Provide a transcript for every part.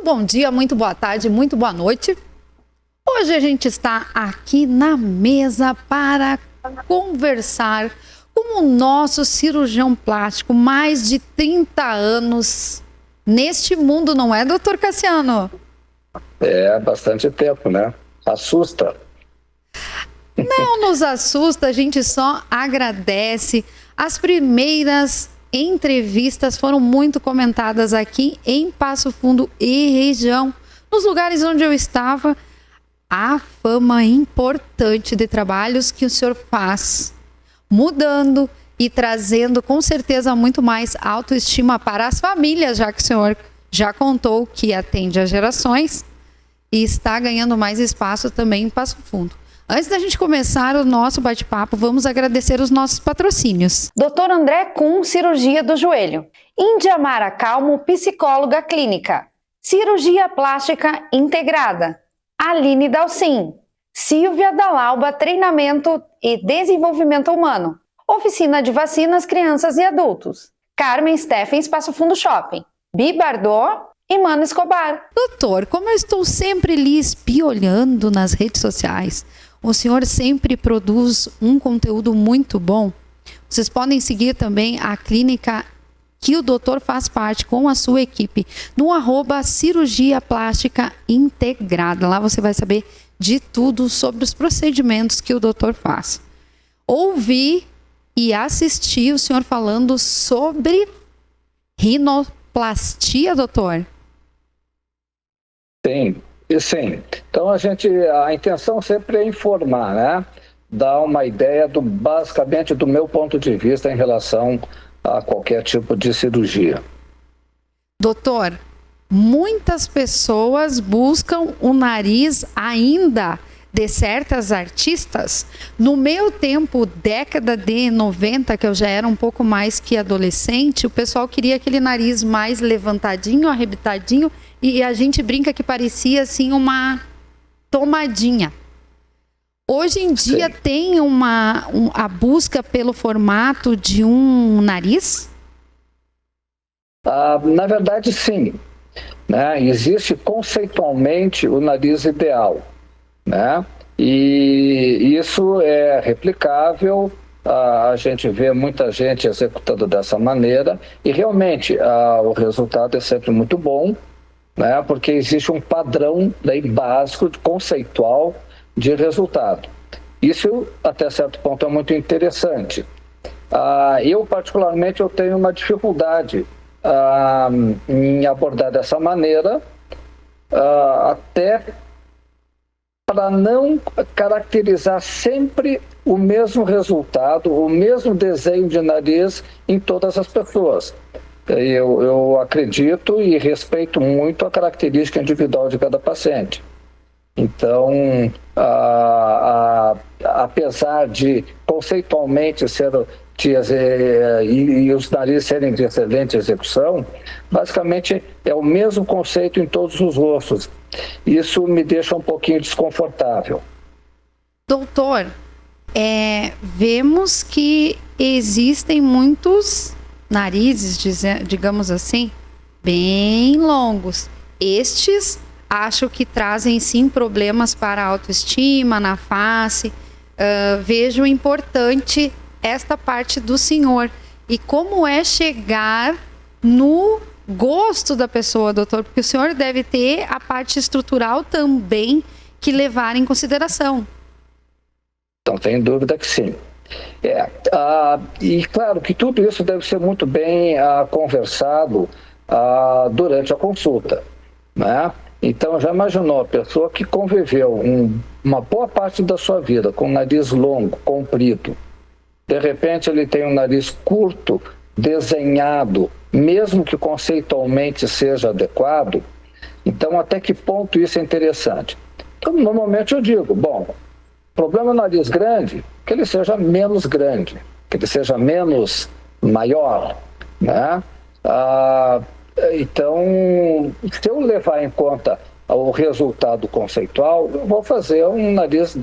bom dia, muito boa tarde, muito boa noite. Hoje a gente está aqui na mesa para conversar com o nosso cirurgião plástico, mais de 30 anos neste mundo, não é, doutor Cassiano? É, bastante tempo, né? Assusta. Não nos assusta, a gente só agradece. As primeiras entrevistas foram muito comentadas aqui em Passo Fundo e região. Nos lugares onde eu estava, a fama importante de trabalhos que o senhor faz, mudando e trazendo com certeza muito mais autoestima para as famílias, já que o senhor já contou que atende às gerações e está ganhando mais espaço também em Passo Fundo. Antes da gente começar o nosso bate-papo, vamos agradecer os nossos patrocínios. Dr. André Kuhn, cirurgia do joelho. Índia Mara Calmo, psicóloga clínica. Cirurgia plástica integrada. Aline Dalcin. Silvia Dalauba, treinamento e desenvolvimento humano. Oficina de vacinas, crianças e adultos. Carmen Steffens, Passo Fundo Shopping. Bi Bardot e Mano Escobar. Doutor, como eu estou sempre lhe espiolhando nas redes sociais, o senhor sempre produz um conteúdo muito bom. Vocês podem seguir também a clínica que o doutor faz parte com a sua equipe no @cirurgia plástica integrada. Lá você vai saber de tudo sobre os procedimentos que o doutor faz. Ouvi e assisti o senhor falando sobre rinoplastia, doutor. Sim. Então a intenção sempre é informar, né? Dar uma ideia basicamente do meu ponto de vista em relação a qualquer tipo de cirurgia. Doutor, muitas pessoas buscam o nariz ainda de certas artistas. No meu tempo, década de 90, que eu já era um pouco mais que adolescente, o pessoal queria aquele nariz mais levantadinho, arrebitadinho, e a gente brinca que parecia assim uma tomadinha. Hoje em dia tem a busca pelo formato de um nariz? Na verdade, sim. Né? Existe conceitualmente o nariz ideal, né? E isso é replicável, a gente vê muita gente executando dessa maneira e realmente o resultado é sempre muito bom, né? Porque existe um padrão daí básico, conceitual de resultado. Isso, até certo ponto, é muito interessante. Eu, particularmente, eu tenho uma dificuldade em abordar dessa maneira, até para não caracterizar sempre o mesmo resultado, o mesmo desenho de nariz em todas as pessoas. Eu acredito e respeito muito a característica individual de cada paciente. Então, apesar de conceitualmente e os narizes serem de excelente execução, basicamente é o mesmo conceito em todos os rostos. Isso me deixa um pouquinho desconfortável. Doutor, vemos que existem muitos narizes, digamos assim, bem longos. Estes acho que trazem sim problemas para a autoestima, na face. Vejo importante esta parte do senhor. E como é chegar no gosto da pessoa, doutor? Porque o senhor deve ter a parte estrutural também que levar em consideração. Então, tem dúvida que sim. E claro que tudo isso deve ser muito bem conversado durante a consulta, né? Então, já imaginou a pessoa que conviveu uma boa parte da sua vida com um nariz longo, comprido, de repente ele tem um nariz curto, desenhado, mesmo que conceitualmente seja adequado, então até que ponto isso é interessante? Então, normalmente eu digo, bom, problema no nariz grande, que ele seja menos grande, que ele seja menos maior, né? Então, se eu levar em conta o resultado conceitual, eu vou fazer um nariz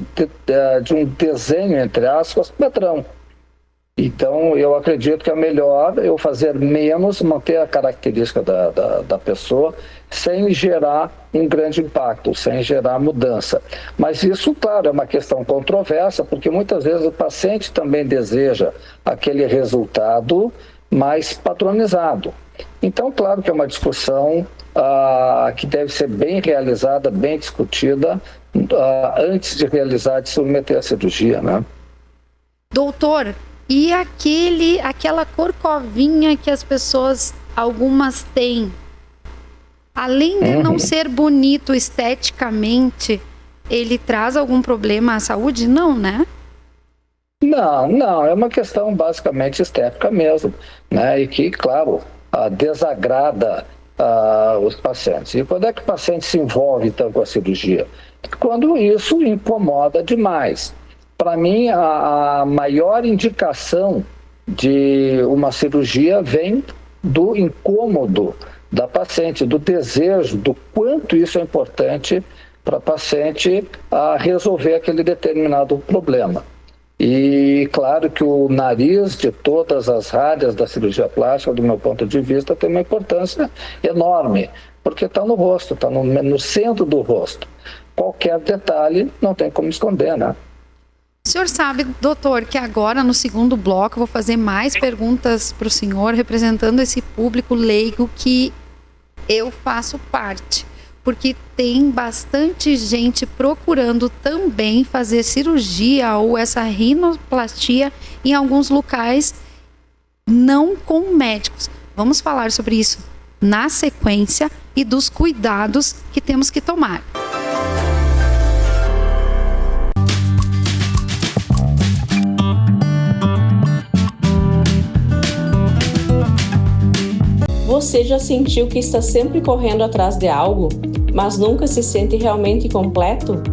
de um desenho, entre aspas, padrão. Então, eu acredito que é melhor eu fazer menos, manter a característica da pessoa, sem gerar um grande impacto, sem gerar mudança. Mas isso, claro, é uma questão controversa, porque muitas vezes o paciente também deseja aquele resultado mais padronizado. Então, claro que é uma discussão que deve ser bem realizada, bem discutida, antes de realizar, de submeter a cirurgia, né? Doutor, e aquela corcovinha que as pessoas, algumas têm, além de não ser bonito esteticamente, ele traz algum problema à saúde? Não, né? Não, é uma questão basicamente estética mesmo, né? E que, claro, desagrada os pacientes. E quando é que o paciente se envolve então com a cirurgia? Quando isso incomoda demais. Para mim, a maior indicação de uma cirurgia vem do incômodo da paciente, do desejo, do quanto isso é importante para a paciente resolver aquele determinado problema. E claro que o nariz de todas as áreas da cirurgia plástica, do meu ponto de vista, tem uma importância enorme, porque está no rosto, está no centro do rosto. Qualquer detalhe não tem como esconder, né? O senhor sabe, doutor, que agora no segundo bloco eu vou fazer mais perguntas para o senhor, representando esse público leigo que eu faço parte. Porque tem bastante gente procurando também fazer cirurgia ou essa rinoplastia em alguns locais não com médicos. Vamos falar sobre isso na sequência e dos cuidados que temos que tomar. Você já sentiu que está sempre correndo atrás de algo, mas nunca se sente realmente completo?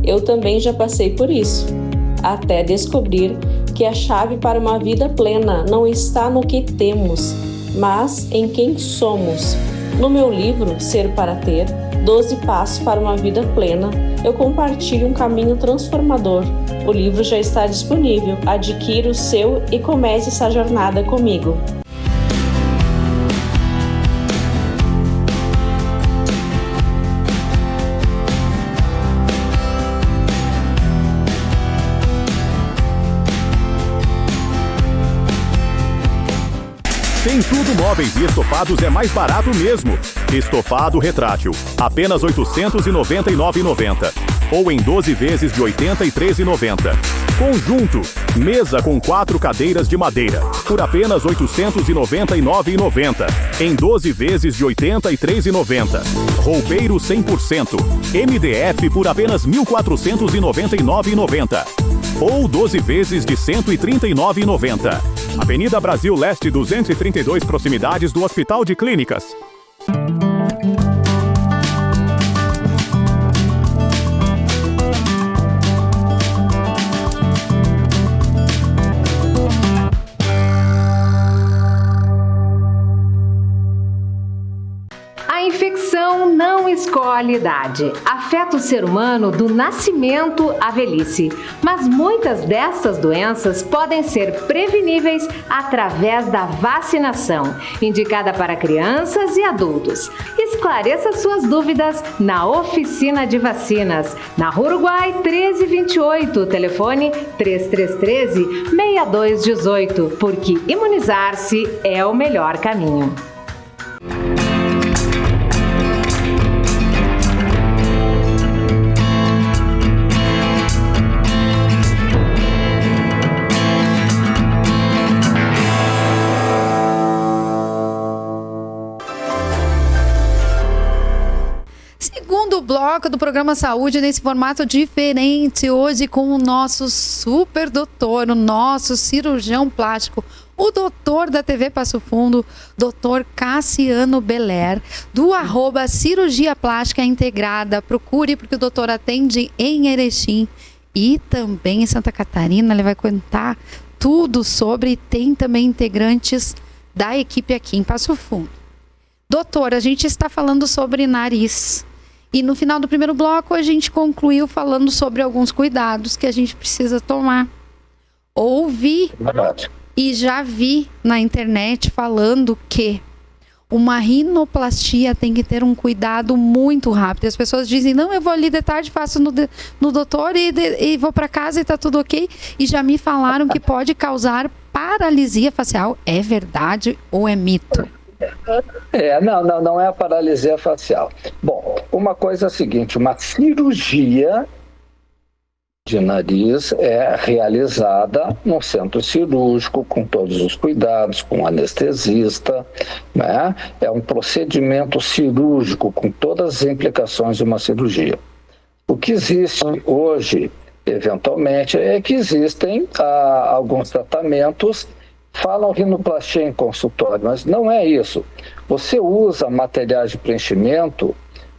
Eu também já passei por isso, até descobrir que a chave para uma vida plena não está no que temos, mas em quem somos. No meu livro, Ser para Ter, 12 Passos para uma Vida Plena, eu compartilho um caminho transformador. O livro já está disponível, adquira o seu e comece essa jornada comigo. Em Tudo Móveis e Estofados é mais barato mesmo. Estofado retrátil, apenas R$ 899,90. Ou em 12 vezes de R$ 83,90. Conjunto, mesa com 4 cadeiras de madeira, por apenas R$ 899,90. Em 12 vezes de R$ 83,90. Roupeiro 100%, MDF por apenas R$ 1.499,90. Ou 12 vezes de R$ 139,90. Avenida Brasil Leste 232, proximidades do Hospital de Clínicas. A infecção não escolhe idade. Afeta o ser humano do nascimento à velhice. Mas muitas dessas doenças podem ser preveníveis através da vacinação, indicada para crianças e adultos. Esclareça suas dúvidas na Oficina de Vacinas, na Uruguai 1328, telefone 3313-6218, porque imunizar-se é o melhor caminho. Segundo bloco do programa Saúde, nesse formato diferente, hoje com o nosso super doutor, o nosso cirurgião plástico, o doutor da TV Passo Fundo, doutor Cassiano Beller, do @ Cirurgia Plástica Integrada. Procure, porque o doutor atende em Erechim e também em Santa Catarina. Ele vai contar tudo sobre, tem também integrantes da equipe aqui em Passo Fundo. Doutor, a gente está falando sobre nariz. E no final do primeiro bloco a gente concluiu falando sobre alguns cuidados que a gente precisa tomar. Ouvir E já vi na internet falando que uma rinoplastia tem que ter um cuidado muito rápido. As pessoas dizem, não, eu vou ali de tarde, faço no doutor e vou para casa e tá tudo ok. E já me falaram que pode causar paralisia facial. É verdade ou é mito? Não é a paralisia facial. Bom, uma coisa é a seguinte, uma cirurgia de nariz é realizada no centro cirúrgico, com todos os cuidados, com anestesista, né? É um procedimento cirúrgico com todas as implicações de uma cirurgia. O que existe hoje, eventualmente, é que existem alguns tratamentos, falam rinoplastia em consultório, mas não é isso. Você usa materiais de preenchimento,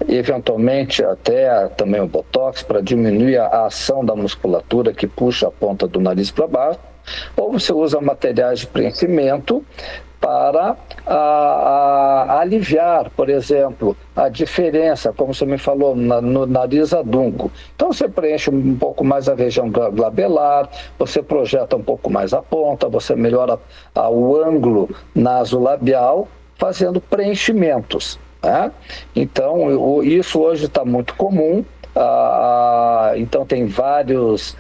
eventualmente até também o botox, para diminuir a ação da musculatura que puxa a ponta do nariz para baixo, ou você usa materiais de preenchimento para aliviar, por exemplo, a diferença, como você me falou, no nariz adunco. Então você preenche um pouco mais a região glabelar, você projeta um pouco mais a ponta, você melhora o ângulo nasolabial, fazendo preenchimentos. Então, isso hoje está muito comum, então tem vários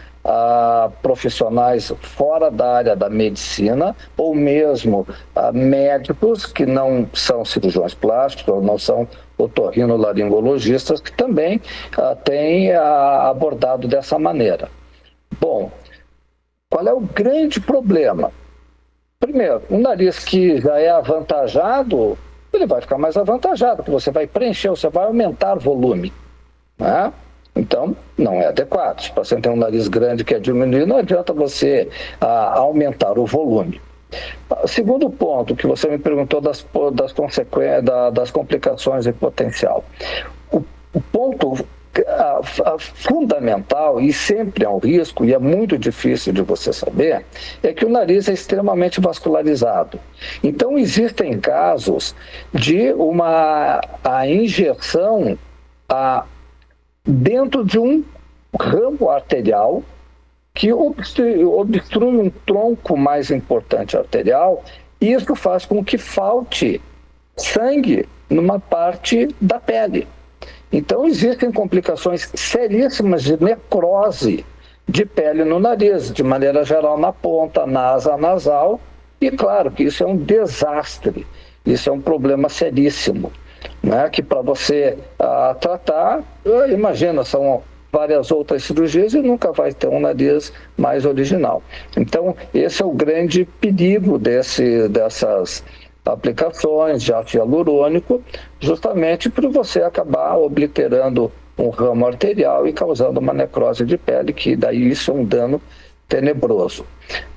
profissionais fora da área da medicina, ou mesmo médicos que não são cirurgiões plásticos, ou não são otorrinolaringologistas, que também têm abordado dessa maneira. Bom, qual é o grande problema? Primeiro, um nariz que já é avantajado, ele vai ficar mais avantajado, porque você vai preencher, você vai aumentar o volume, né? Então, não é adequado. Se o paciente tem um nariz grande que é diminuir, não adianta você aumentar o volume. Segundo ponto, que você me perguntou das consequências, das complicações em potencial. O ponto fundamental, e sempre é um risco, e é muito difícil de você saber, é que o nariz é extremamente vascularizado. Então, existem casos de a injeção dentro de um ramo arterial que obstrui um tronco mais importante arterial, e isso faz com que falte sangue numa parte da pele. Então, existem complicações seríssimas de necrose de pele no nariz, de maneira geral na ponta, na asa nasal, e claro que isso é um desastre, isso é um problema seríssimo, né? Que para você tratar, imagina, são várias outras cirurgias e nunca vai ter um nariz mais original. Então, esse é o grande perigo dessas aplicações de ácido hialurônico, justamente por você acabar obliterando um ramo arterial e causando uma necrose de pele, que daí isso é um dano tenebroso.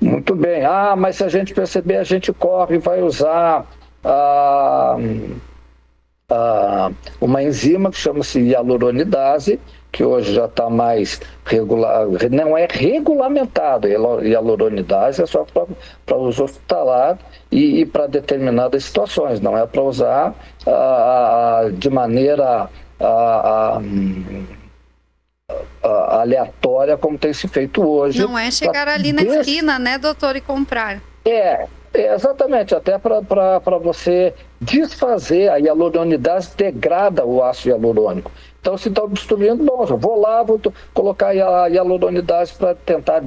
Muito bem. Mas se a gente perceber, a gente corre e vai usar uma enzima que chama-se hialuronidase, que hoje já está mais não é regulamentado. A hialuronidase é só para uso hospitalar e para determinadas situações, não é para usar de maneira aleatória como tem se feito hoje. Não é chegar ali na esquina, né, doutor, e comprar. Exatamente, até para você desfazer. A hialuronidase degrada o ácido hialurônico. Então, se está obstruindo, bom, eu vou lá, vou colocar a hialuronidase para tentar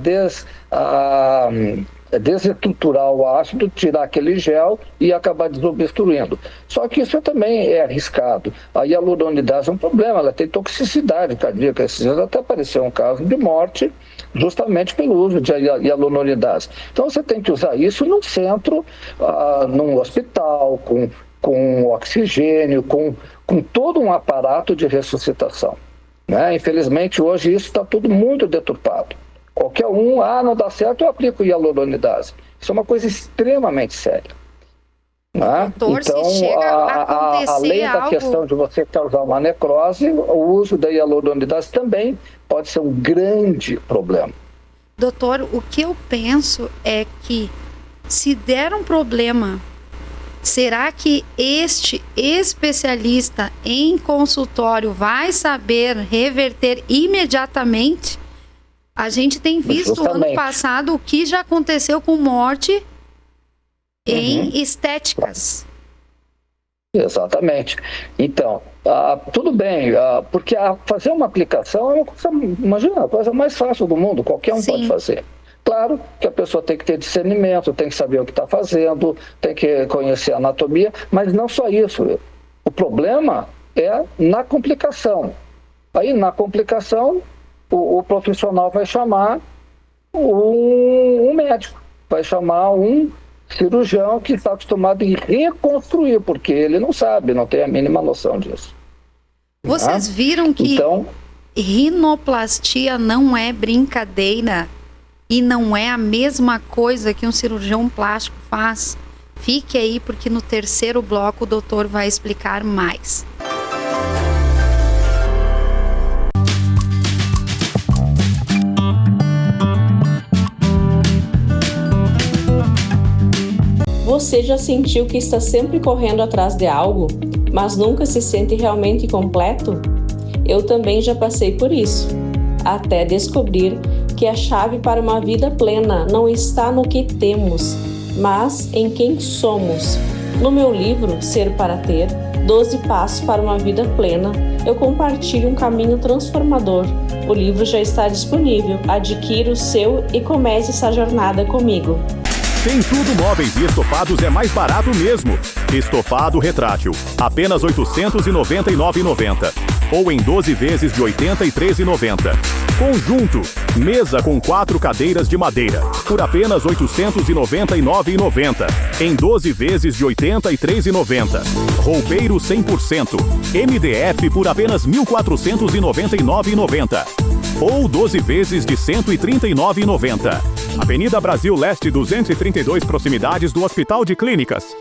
desestruturar o ácido, tirar aquele gel e acabar desobstruindo. Só que isso também é arriscado. A hialuronidase é um problema, ela tem toxicidade cardíaca. Esses dias até apareceu um caso de morte justamente pelo uso de hialuronidase. Então você tem que usar isso num centro, num hospital, com oxigênio, com todo um aparato de ressuscitação, né? Infelizmente hoje isso está tudo muito deturpado. Qualquer não dá certo, eu aplico hialuronidase. Isso é uma coisa extremamente séria. Né? Doutor, então, se chega a acontecer além da questão de você causar uma necrose, o uso da hialuronidase também pode ser um grande problema. Doutor, o que eu penso é que se der um problema, será que este especialista em consultório vai saber reverter imediatamente? A gente tem visto ano passado o que já aconteceu com morte em estéticas. Exatamente. Então, tudo bem, porque fazer uma aplicação é uma coisa, imagina, a coisa mais fácil do mundo, qualquer um pode fazer. Claro que a pessoa tem que ter discernimento, tem que saber o que está fazendo, tem que conhecer a anatomia, mas não só isso. O problema é na complicação. Aí, na complicação, o profissional vai chamar um médico, vai chamar um cirurgião que está acostumado em reconstruir, porque ele não sabe, não tem a mínima noção disso. Vocês viram que rinoplastia não é brincadeira e não é a mesma coisa que um cirurgião plástico faz? Fique aí, porque no terceiro bloco o doutor vai explicar mais. Você já sentiu que está sempre correndo atrás de algo, mas nunca se sente realmente completo? Eu também já passei por isso, até descobrir que a chave para uma vida plena não está no que temos, mas em quem somos. No meu livro, Ser para Ter, 12 Passos para uma Vida Plena, eu compartilho um caminho transformador. O livro já está disponível. Adquira o seu e comece essa jornada comigo. Tem Tudo Móveis e Estofados é mais barato mesmo. Estofado retrátil, apenas R$ 899,90. Ou em 12 vezes de R$ 83,90. Conjunto, mesa com 4 cadeiras de madeira, por apenas R$ 899,90. Em 12 vezes de R$ 83,90. Roupeiro 100%, MDF por apenas R$ 1.499,90. Ou 12 vezes de R$ 139,90. Avenida Brasil Leste 232, proximidades do Hospital de Clínicas.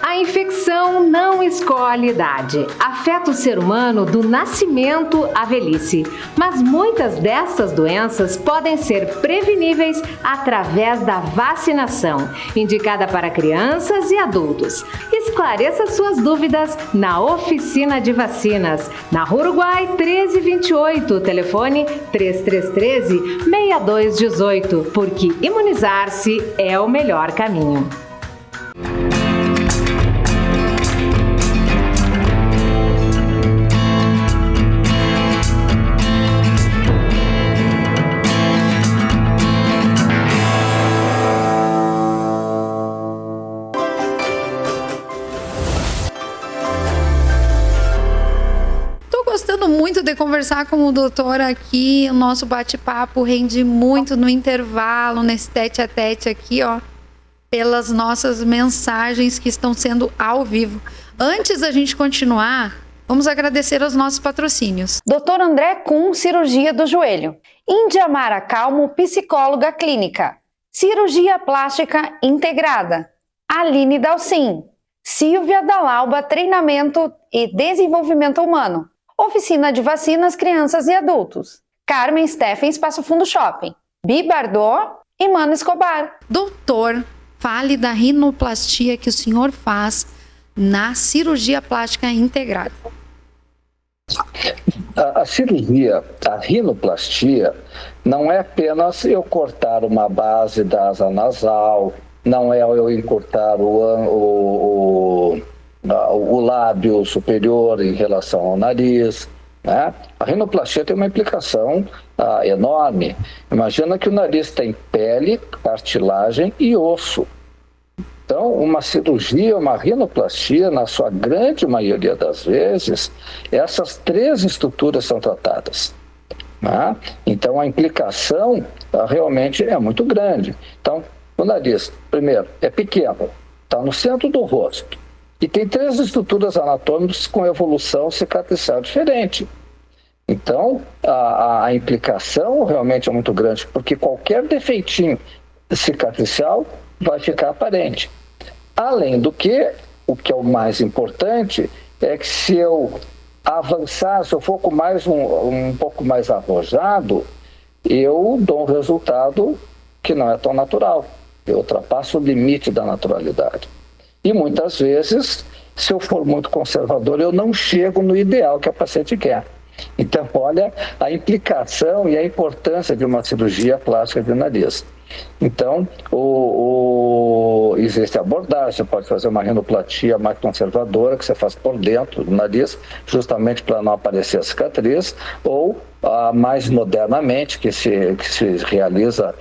A infecção não escolhe idade. Afeta o ser humano do nascimento à velhice. Mas muitas dessas doenças podem ser preveníveis através da vacinação, indicada para crianças e adultos. Esclareça suas dúvidas na Oficina de Vacinas, na Rua Uruguai 1328, telefone 3313-6218, porque imunizar-se é o melhor caminho. Muito de conversar com o doutor aqui, o nosso bate-papo rende muito no intervalo, nesse tete-a-tete aqui, ó, pelas nossas mensagens que estão sendo ao vivo. Antes da gente continuar, vamos agradecer aos nossos patrocínios. Dr. André Kuhn, cirurgia do joelho. Indiamara Calmo, psicóloga clínica. Cirurgia plástica integrada. Aline Dalcin. Silvia Dalauba, treinamento e desenvolvimento humano. Oficina de Vacinas, Crianças e Adultos. Carmen Steffens, Passo Fundo Shopping. Bi Bardot e Mano Escobar. Doutor, fale da rinoplastia que o senhor faz na cirurgia plástica integrada. A cirurgia, a rinoplastia, não é apenas eu cortar uma base da asa nasal, não é eu encurtar o lábio superior em relação ao nariz, né? A rinoplastia tem uma implicação enorme. Imagina que o nariz tem pele, cartilagem e osso. Então, uma cirurgia, uma rinoplastia, na sua grande maioria das vezes, essas 3 estruturas são tratadas, né? Então, a implicação realmente é muito grande. Então, o nariz, primeiro, é pequeno, está no centro do rosto. E tem 3 estruturas anatômicas com evolução cicatricial diferente. Então, a implicação realmente é muito grande, porque qualquer defeitinho cicatricial vai ficar aparente. Além do que, o que é o mais importante, é que se eu avançar, se eu for com um pouco mais arrojado, eu dou um resultado que não é tão natural. eu ultrapasso o limite da naturalidade. E muitas vezes, se eu for muito conservador, eu não chego no ideal que a paciente quer. Então, olha a implicação e a importância de uma cirurgia plástica de nariz. Então, existe a abordagem, você pode fazer uma rinoplastia mais conservadora, que você faz por dentro do nariz, justamente para não aparecer a cicatriz, ou mais modernamente, que se realiza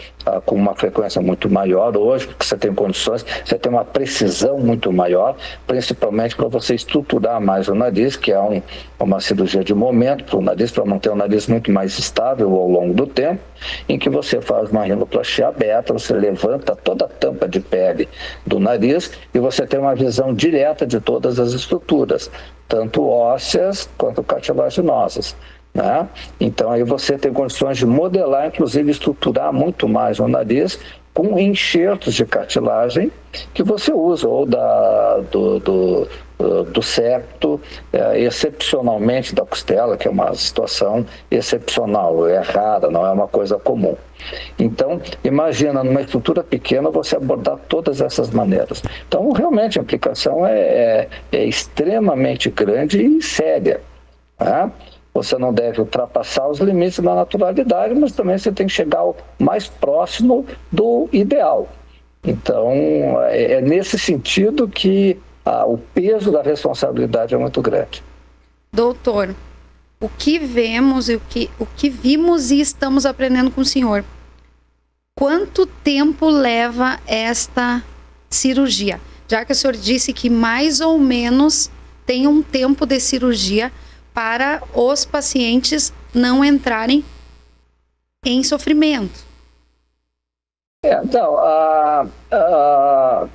com uma frequência muito maior hoje, porque você tem condições, você tem uma precisão muito maior, principalmente para você estruturar mais o nariz, que é uma cirurgia de momento para o nariz, para manter o nariz muito mais estável ao longo do tempo, em que você faz uma rinoplastia aberta, você levanta toda a tampa de pele do nariz e você tem uma visão direta de todas as estruturas, tanto ósseas quanto cartilaginosas. Né? Então aí você tem condições de modelar, inclusive estruturar muito mais o nariz com enxertos de cartilagem que você usa, ou do septo, excepcionalmente da costela, que é uma situação excepcional, é rara, não é uma coisa comum. Então, imagina, numa estrutura pequena, você abordar todas essas maneiras. Então, realmente, a implicação é extremamente grande e séria. Né? Você não deve ultrapassar os limites da naturalidade, mas também você tem que chegar ao mais próximo do ideal. Então, é nesse sentido que o peso da responsabilidade é muito grande. Doutor, o que vemos e o que vimos e estamos aprendendo com o senhor? Quanto tempo leva esta cirurgia? Já que o senhor disse que mais ou menos tem um tempo de cirurgia para os pacientes não entrarem em sofrimento. Então,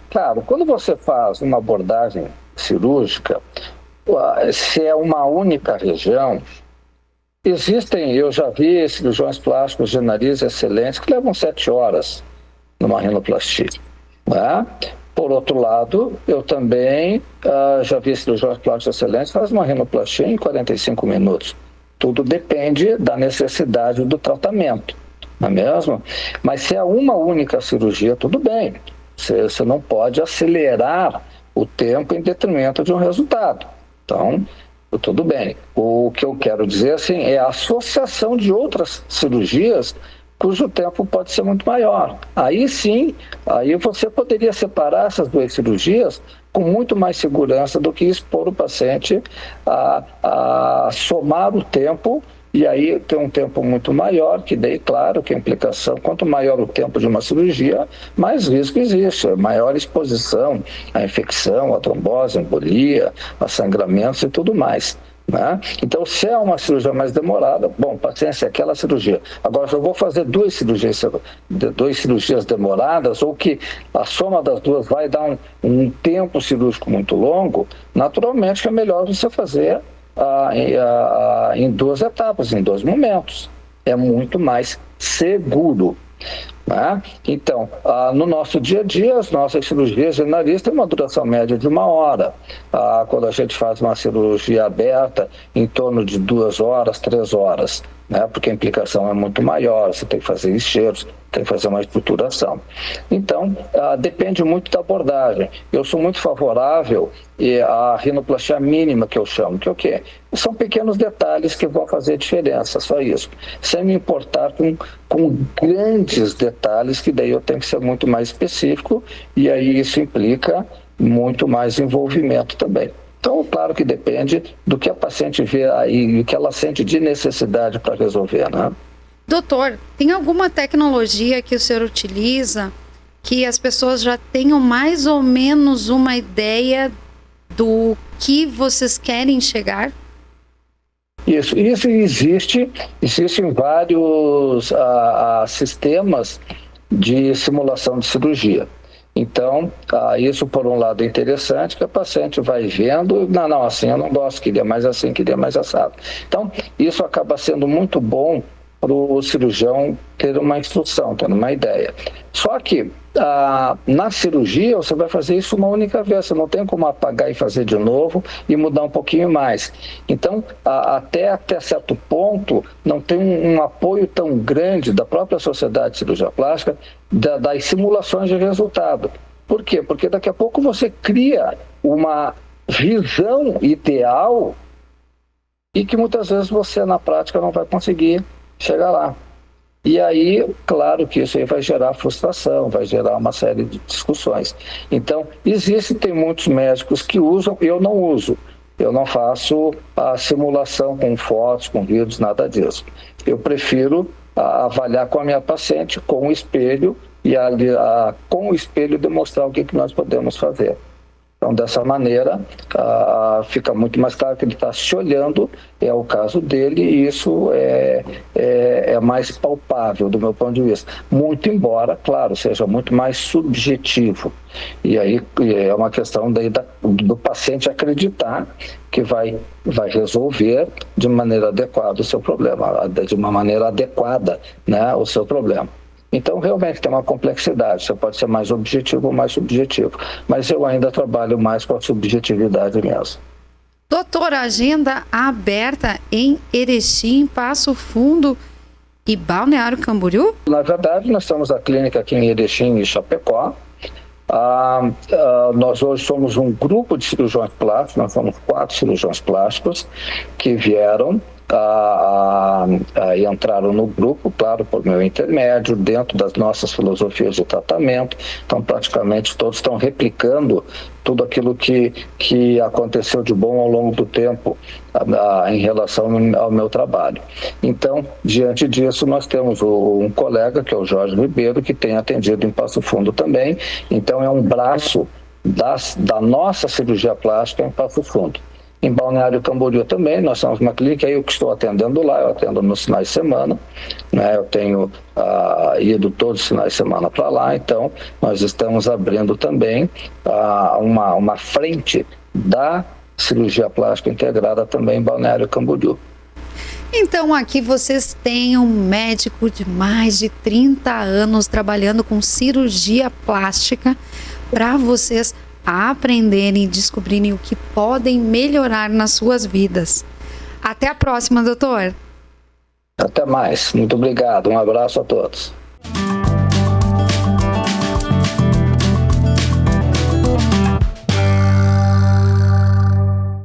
claro, quando você faz uma abordagem cirúrgica, se é uma única região, eu já vi cirurgiões plásticos de nariz excelentes que levam 7 horas numa rinoplastia. Né? Por outro lado, eu também já vi cirurgiões plásticos excelentes que fazem uma rinoplastia em 45 minutos. Tudo depende da necessidade do tratamento, não é mesmo? Mas se é uma única cirurgia, tudo bem. Você não pode acelerar o tempo em detrimento de um resultado. Então, tudo bem. O que eu quero dizer assim, é a associação de outras cirurgias cujo tempo pode ser muito maior. Aí sim, aí você poderia separar essas 2 cirurgias com muito mais segurança do que expor o paciente a somar o tempo e aí ter um tempo muito maior, que daí, claro, que a implicação, quanto maior o tempo de uma cirurgia, mais risco existe, maior exposição à infecção, à trombose, à embolia, a sangramentos e tudo mais. Né? Então, se é uma cirurgia mais demorada, bom, paciência, é aquela cirurgia. Agora, se eu vou fazer 2 cirurgias demoradas, ou que a soma das 2 vai dar um tempo cirúrgico muito longo, naturalmente é melhor você fazer em 2 etapas, em 2 momentos. É muito mais seguro. Né? Então, no nosso dia a dia, as nossas cirurgias de nariz têm uma duração média de 1 hora. Quando a gente faz uma cirurgia aberta, em torno de 2 horas, 3 horas, né? Porque a implicação é muito maior, você tem que fazer enxertos, tem que fazer uma estruturação. Então, depende muito da abordagem. Eu sou muito favorável à rinoplastia mínima, que eu chamo, que é o quê? São pequenos detalhes que vão fazer diferença, só isso. Sem me importar com grandes detalhes, que daí eu tenho que ser muito mais específico, e aí isso implica muito mais envolvimento também. Então, claro que depende do que a paciente vê aí, do que ela sente de necessidade para resolver, né? Doutor, tem alguma tecnologia que o senhor utiliza que as pessoas já tenham mais ou menos uma ideia do que vocês querem chegar? Isso existe em vários sistemas de simulação de cirurgia. Então, isso por um lado é interessante, que a paciente vai vendo, não, assim eu não gosto, queria mais assim, queria mais assado. Então, isso acaba sendo muito bom para o cirurgião ter uma instrução, ter uma ideia. Só que na cirurgia você vai fazer isso uma única vez, você não tem como apagar e fazer de novo e mudar um pouquinho mais. Então, até certo ponto, não tem um apoio tão grande da própria Sociedade de Cirurgia Plástica das simulações de resultado. Por quê? Porque daqui a pouco você cria uma visão ideal e que muitas vezes você na prática não vai conseguir chegar lá. E aí, claro que isso aí vai gerar frustração, vai gerar uma série de discussões. Então, tem muitos médicos que usam, eu não uso. Eu não faço a simulação com fotos, com vídeos, nada disso. Eu prefiro avaliar com a minha paciente, com o espelho, e com o espelho demonstrar o que nós podemos fazer. Então, dessa maneira, fica muito mais claro que ele está se olhando, é o caso dele, e isso é mais palpável do meu ponto de vista. Muito embora, claro, seja muito mais subjetivo. E aí é uma questão do paciente acreditar que vai resolver de maneira adequada o seu problema, de uma maneira adequada, né, o seu problema. Então, realmente tem uma complexidade, você pode ser mais objetivo ou mais subjetivo, mas eu ainda trabalho mais com a subjetividade mesmo. Doutor, agenda aberta em Erechim, Passo Fundo e Balneário Camboriú? Na verdade, nós temos a clínica aqui em Erechim e Chapecó. Nós hoje somos um grupo de cirurgiões plásticos, nós somos 4 cirurgiões plásticos que vieram e entraram no grupo, claro, por meu intermédio, dentro das nossas filosofias de tratamento. Então, praticamente todos estão replicando tudo aquilo que aconteceu de bom ao longo do tempo em relação ao meu trabalho. Então, diante disso, nós temos um colega, que é o Jorge Ribeiro, que tem atendido em Passo Fundo também. Então, é um braço da nossa cirurgia plástica em Passo Fundo. Em Balneário Camboriú também, nós temos uma clínica, eu que estou atendendo lá, eu atendo nos finais de semana, né? Eu tenho ido todos os finais de semana para lá, então nós estamos abrindo também uma frente da cirurgia plástica integrada também em Balneário Camboriú. Então aqui vocês têm um médico de mais de 30 anos trabalhando com cirurgia plástica para vocês aprenderem e descobrirem o que podem melhorar nas suas vidas. Até a próxima, doutor. Até mais. Muito obrigado. Um abraço a todos.